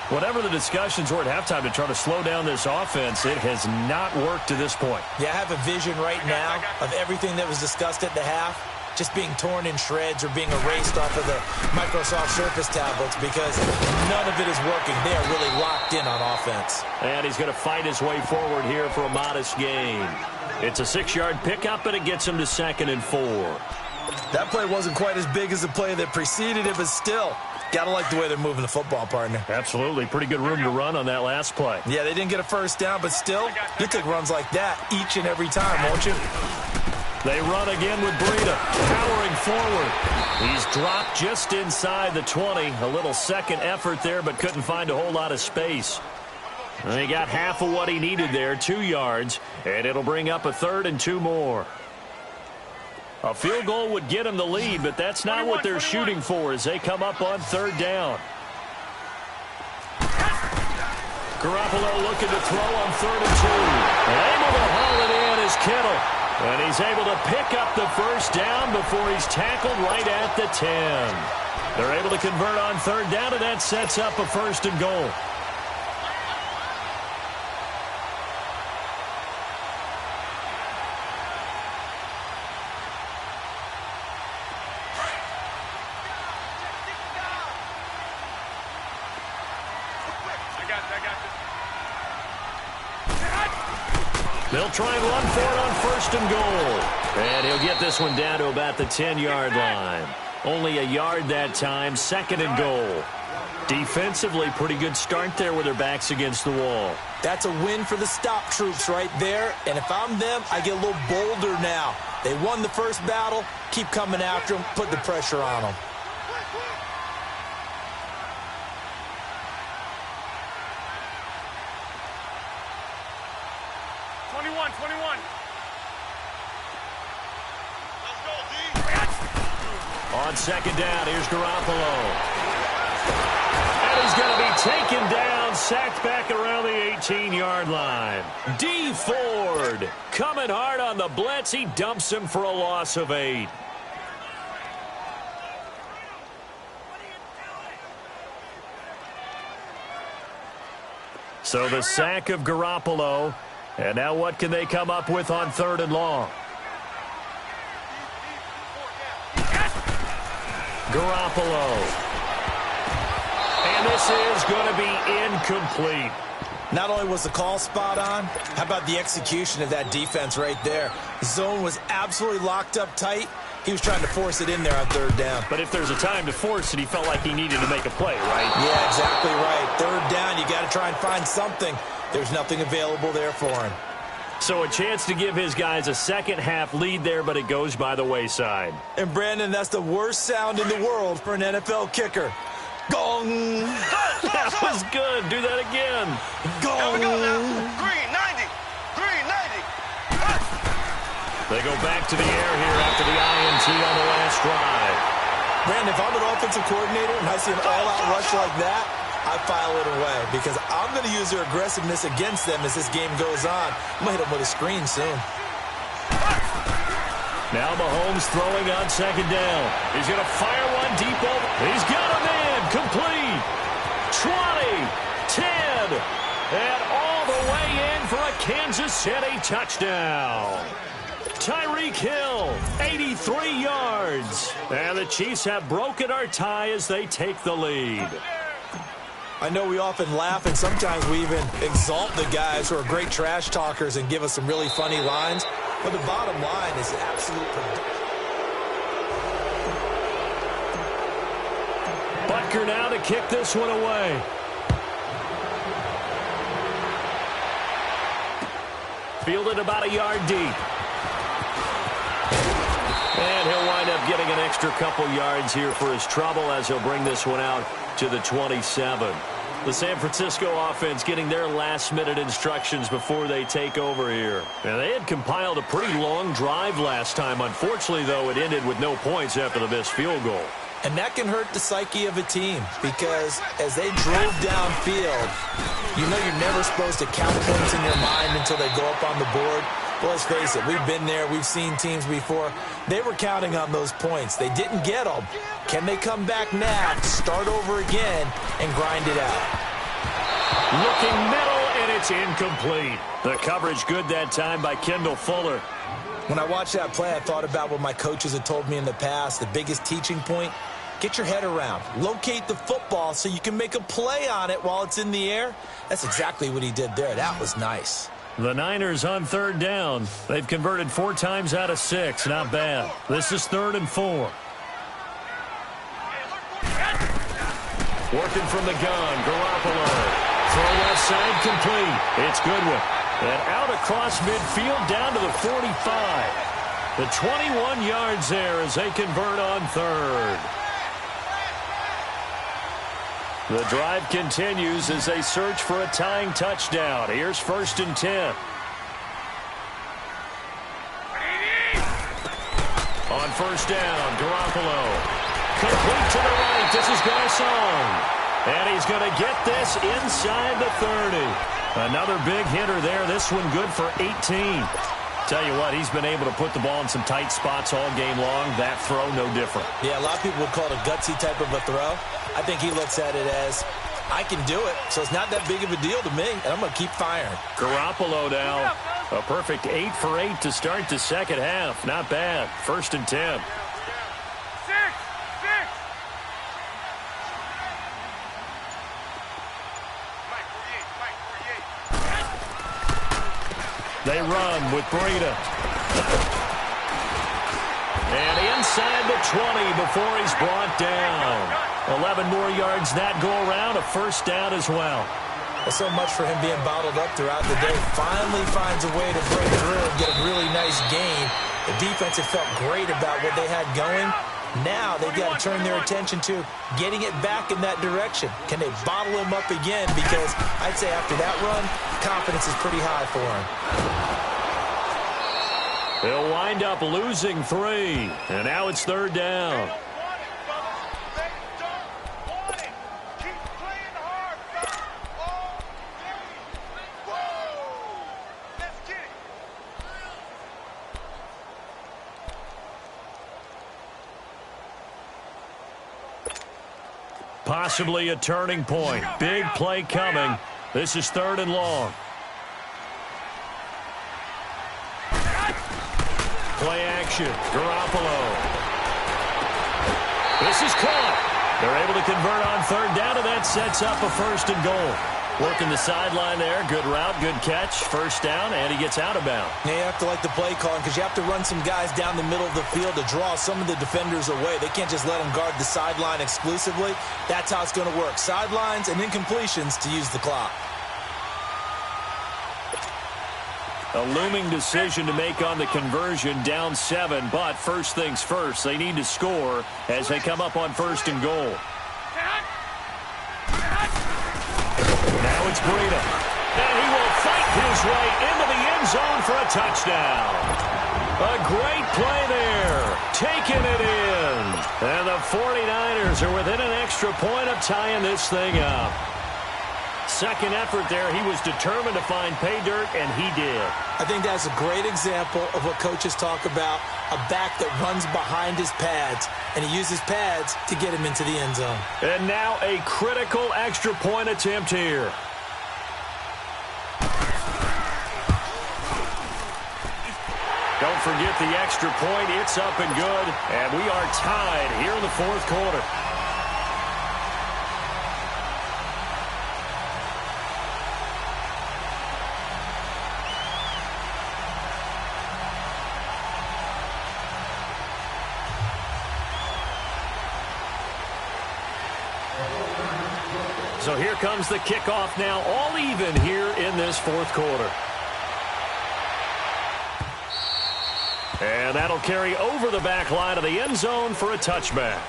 A: Whatever the discussions were at halftime to try to slow down this offense, it has not worked to this point.
B: Yeah, I have a vision right now of everything that was discussed at the half just being torn in shreds or being erased off of the Microsoft Surface tablets because none of it is working. They are really locked in on offense.
A: And he's going to fight his way forward here for a modest gain. It's a 6-yard pickup, and it gets him to 2nd and 4.
B: That play wasn't quite as big as the play that preceded it, but still, got to like the way they're moving the football, partner.
A: Absolutely. Pretty good room to run on that last play.
B: Yeah, they didn't get a first down, but still, you take runs like that each and every time, won't you?
A: They run again with Breida, powering forward. He's dropped just inside the 20. A little second effort there, but couldn't find a whole lot of space. He got half of what he needed there, 2 yards, and it'll bring up a 3rd and 2 more. A field goal would get him the lead, but that's not what they're shooting for as they come up on 3rd down. Garoppolo looking to throw on 3rd and 2. Able to haul it in is Kittle. And he's able to pick up the first down before he's tackled right at the 10. They're able to convert on 3rd down, and that sets up a 1st and goal. They'll try and run for it on 1st and goal. And he'll get this one down to about the 10-yard line. Only a yard that time, 2nd and goal. Defensively, pretty good start there with their backs against the wall.
B: That's a win for the stop troops right there. And if I'm them, I get a little bolder now. They won the first battle. Keep coming after them. Put the pressure on them.
E: 21. Let's go, D.
A: On second down, here's Garoppolo. And he's going to be taken down, sacked back around the 18-yard line. D. Ford coming hard on the blitz. He dumps him for a loss of 8. So the sack of Garoppolo. And now what can they come up with on 3rd and long? Garoppolo. And this is going to be incomplete.
B: Not only was the call spot on, how about the execution of that defense right there? Zone was absolutely locked up tight. He was trying to force it in there on 3rd down.
A: But if there's a time to force it, he felt like he needed to make a play, right?
B: Yeah, exactly right. 3rd down, you got to try and find something. There's nothing available there for him.
A: So a chance to give his guys a second-half lead there, but it goes by the wayside.
B: And, Brandon, that's the worst sound in the world for an NFL kicker. Gong!
A: That was good. Do that again.
B: Gong!
E: Here we go now. Green 90.
A: They go back to the air here after the INT on the last drive.
B: Brandon, if I'm an offensive coordinator and I see an all-out rush like that, I file it away because I'm going to use their aggressiveness against them as this game goes on. I'm going to hit them with a screen soon.
A: Now Mahomes throwing on second down. He's going to fire one deep over. He's got him in. Complete. 20, 10, and all the way in for a Kansas City touchdown. Tyreek Hill, 83 yards. And the Chiefs have broken our tie as they take the lead.
B: I know we often laugh and sometimes we even exalt the guys who are great trash talkers and give us some really funny lines. But the bottom line is absolute production.
A: Butker now to kick this one away. Fielded about a yard deep. And he'll wind up getting an extra couple yards here for his trouble as he'll bring this one out to the 27. The San Francisco offense getting their last-minute instructions before they take over here. And they had compiled a pretty long drive last time. Unfortunately, though, it ended with no points after the missed field goal.
B: And that can hurt the psyche of a team because as they drove downfield, you know you're never supposed to count points in your mind until they go up on the board. Well, let's face it, we've been there. We've seen teams before. They were counting on those points. They didn't get them. Can they come back now, start over again, and grind it out?
A: Looking middle, and it's incomplete. The coverage good that time by Kendall Fuller.
B: When I watched that play, I thought about what my coaches had told me in the past. The biggest teaching point, get your head around. Locate the football so you can make a play on it while it's in the air. That's exactly what he did there. That was nice.
A: The Niners on 3rd down. They've converted 4 times out of 6. Not bad. This is 3rd and 4. Working from the gun, Garoppolo. Throw left side complete. It's Goodwin. And out across midfield down to the 45. The 21 yards there as they convert on 3rd. The drive continues as they search for a tying touchdown. Here's 1st and 10. On 1st down, Garoppolo. Complete to the right. This is Garcon. And he's going to get this inside the 30. Another big hitter there. This one good for 18. Tell you what, he's been able to put the ball in some tight spots all game long. That throw, no different.
B: Yeah, a lot of people would call it a gutsy type of a throw. I think he looks at it as, I can do it, so it's not that big of a deal to me, and I'm going to keep firing.
A: Garoppolo now, a perfect 8 for 8 to start the second half. Not bad. 1st and 10. They run with Breida. And inside the 20 before he's brought down. 11 more yards that go around, a 1st down as well.
B: Well, so much for him being bottled up throughout the day. Finally finds a way to break through and get a really nice gain. The defense had felt great about what they had going. Now they've got to turn their attention to getting it back in that direction. Can they bottle him up again? Because I'd say after that run, confidence is pretty high for him.
C: They'll wind up losing 3. And now it's 3rd down. Possibly a turning point. Big play coming. This is 3rd and long. Play action. Garoppolo. This is caught. They're able to convert on 3rd down, and that sets up a 1st and goal. Working the sideline there. Good route, good catch. 1st down, and he gets out of bounds.
B: Yeah, you have to like the play calling because you have to run some guys down the middle of the field to draw some of the defenders away. They can't just let them guard the sideline exclusively. That's how it's going to work. Sidelines and incompletions to use the clock.
C: A looming decision to make on the conversion, down 7. But first things first, they need to score as they come up on 1st and goal. Now it's Breida. And he will fight his way into the end zone for a touchdown. A great play there. Taking it in. And the 49ers are within an extra point of tying this thing up. Second effort there, he was determined to find pay dirt, and he did.
B: I think that's a great example of what coaches talk about, a back that runs behind his pads, and he uses pads to get him into the end zone.
C: And now a critical extra point attempt here. Don't forget the extra point. It's up and good, and we are tied here in the 4th quarter. So here comes the kickoff now, all even here in this 4th quarter. And that'll carry over the back line of the end zone for a touchback.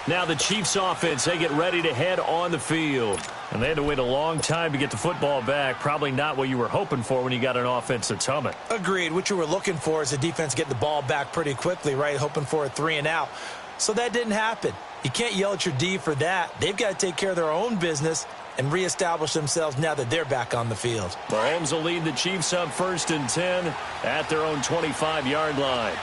C: Now the Chiefs offense, they get ready to head on the field. And they had to wait a long time to get the football back. Probably not what you were hoping for when you got an offense that's humming.
B: Agreed. What you were looking for is the defense getting the ball back pretty quickly, right? Hoping for a 3 and out. So that didn't happen. You can't yell at your D for that. They've got to take care of their own business and reestablish themselves now that they're back on the field.
C: Mahomes will lead the Chiefs up 1st and 10 at their own 25-yard line.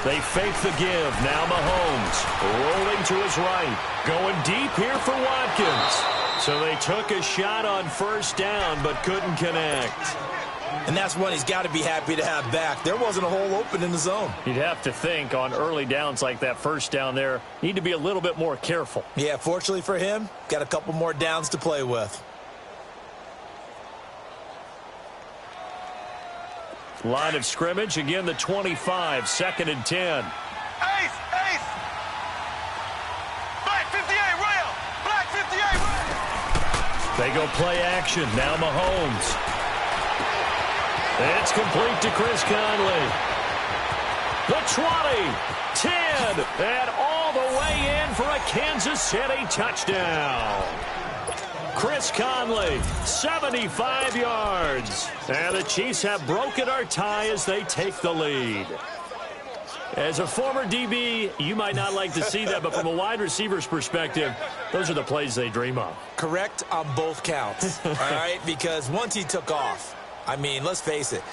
C: They fake the give. Now Mahomes rolling to his right. Going deep here for Watkins. So they took a shot on 1st down but couldn't connect.
B: And that's one he's got to be happy to have back. There wasn't a hole open in the zone.
C: You'd have to think on early downs like that 1st down there, need to be a little bit more careful.
B: Yeah, fortunately for him, got a couple more downs to play with.
C: Line of scrimmage, again the 25, 2nd and 10.
E: Ace! Black 58, rail! Black 58, rail!
C: They go play action. Now Mahomes. It's complete to Chris Conley. The 20, 10, and all the way in for a Kansas City touchdown. Chris Conley, 75 yards. And the Chiefs have broken our tie as they take the lead. As a former DB, you might not like to see that, but from a wide receiver's perspective, those are the plays they dream of.
B: Correct on both counts, all right? Because once he took off, I mean, let's face it,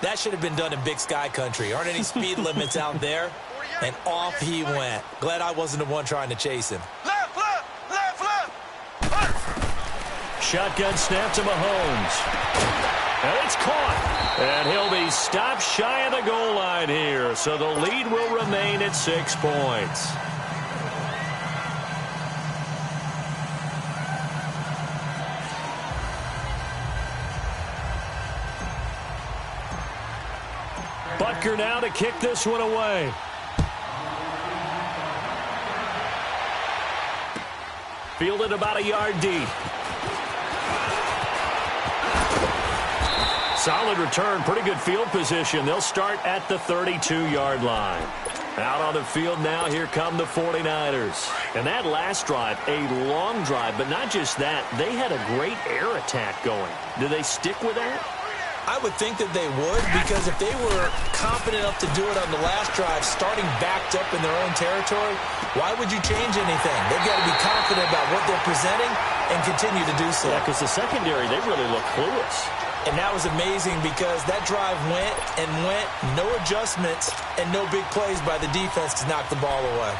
B: that should have been done in Big Sky Country. Aren't any speed limits out there? And off he went. Glad I wasn't the one trying to chase him.
E: Left!
C: Shotgun snap to Mahomes. And it's caught. And he'll be stopped shy of the goal line here. So the lead will remain at 6 points. Butker now to kick this one away. Fielded about a yard deep. Solid return, pretty good field position. They'll start at the 32-yard line. Out on the field now, here come the 49ers. And that last drive, a long drive, but not just that. They had a great air attack going. Do they stick with that?
B: I would think that they would, because if they were confident enough to do it on the last drive, starting backed up in their own territory, why would you change anything? They've got to be confident about what they're presenting and continue to do so.
C: Yeah, because the secondary, they really look clueless.
B: And that was amazing because that drive went and went, no adjustments, and no big plays by the defense to knock the ball away.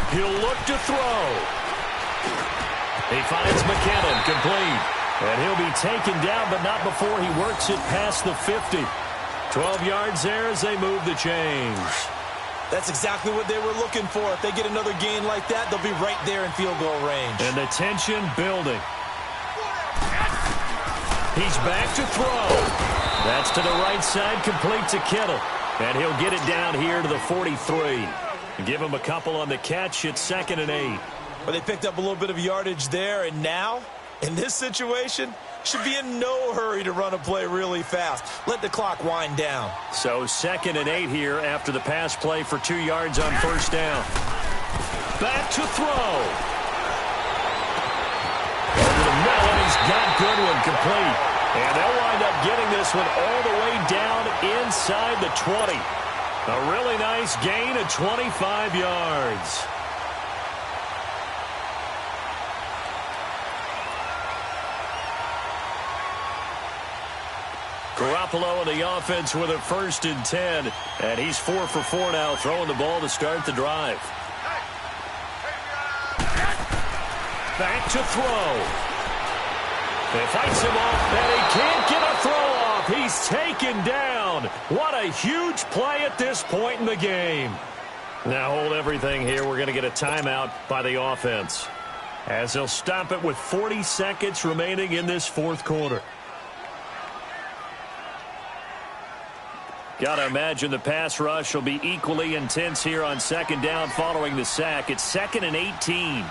C: He'll look to throw. He finds McKinnon, complete. And he'll be taken down, but not before he works it past the 50. 12 yards there as they move the chains.
B: That's exactly what they were looking for. If they get another gain like that, they'll be right there in field goal range.
C: And the tension building. He's back to throw. That's to the right side, complete to Kittle. And he'll get it down here to the 43. Give him a couple on the catch. It's 2nd and 8.
B: Well, they picked up a little bit of yardage there, and now, in this situation, should be in no hurry to run a play really fast. Let the clock wind down.
C: So 2nd and 8 here after the pass play for 2 yards on first down. Back to throw. Over the middle, and he's got Goodwin complete. And they'll wind up getting this one all the way down inside the 20. A really nice gain of 25 yards. Garoppolo in the offense with a 1st and 10. And he's 4 for 4 now, throwing the ball to start the drive. Back to throw. He fights him off, and he can't get a throw off. He's taken down. What a huge play at this point in the game. Now hold everything here. We're going to get a timeout by the offense, as they'll stop it with 40 seconds remaining in this 4th quarter. Got to imagine the pass rush will be equally intense here on 2nd down following the sack. It's 2nd and 18.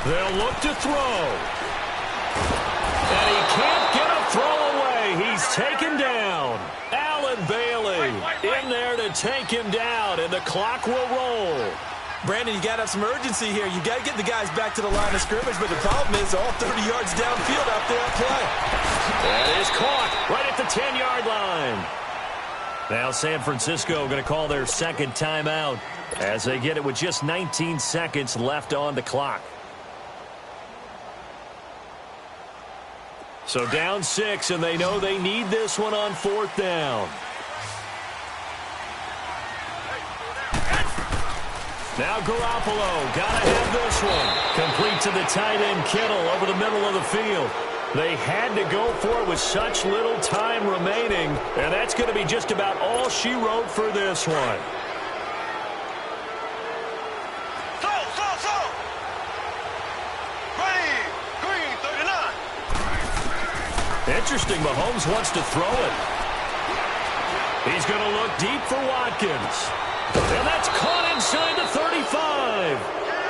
C: They'll look to throw. And he can't get a throw away. He's taken down. Allen Bailey in there to take him down, and the clock will roll.
B: Brandon, you got to have some urgency here. You got to get the guys back to the line of scrimmage, but the problem is all 30 yards downfield out there on play.
C: That is caught right at the 10-yard line. Now San Francisco going to call their 2nd timeout as they get it with just 19 seconds left on the clock. So down 6, and they know they need this one on 4th down. Now Garoppolo, got to have this one. Complete to the tight end, Kittle, over the middle of the field. They had to go for it with such little time remaining, and that's going to be just about all she wrote for this one. Interesting, Mahomes wants to throw it. He's going to look deep for Watkins. And that's caught inside the 35.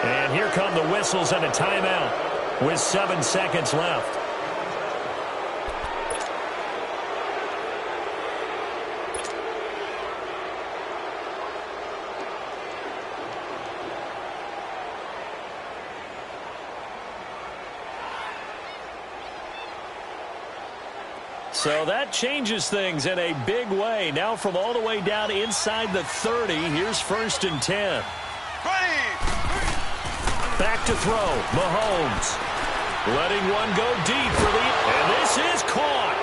C: And here come the whistles and a timeout with 7 seconds left. So that changes things in a big way. Now from all the way down inside the 30, here's 1st and 10. Back to throw, Mahomes. Letting one go deep for the... And this is caught.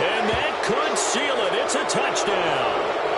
C: And that could seal it. It's a touchdown.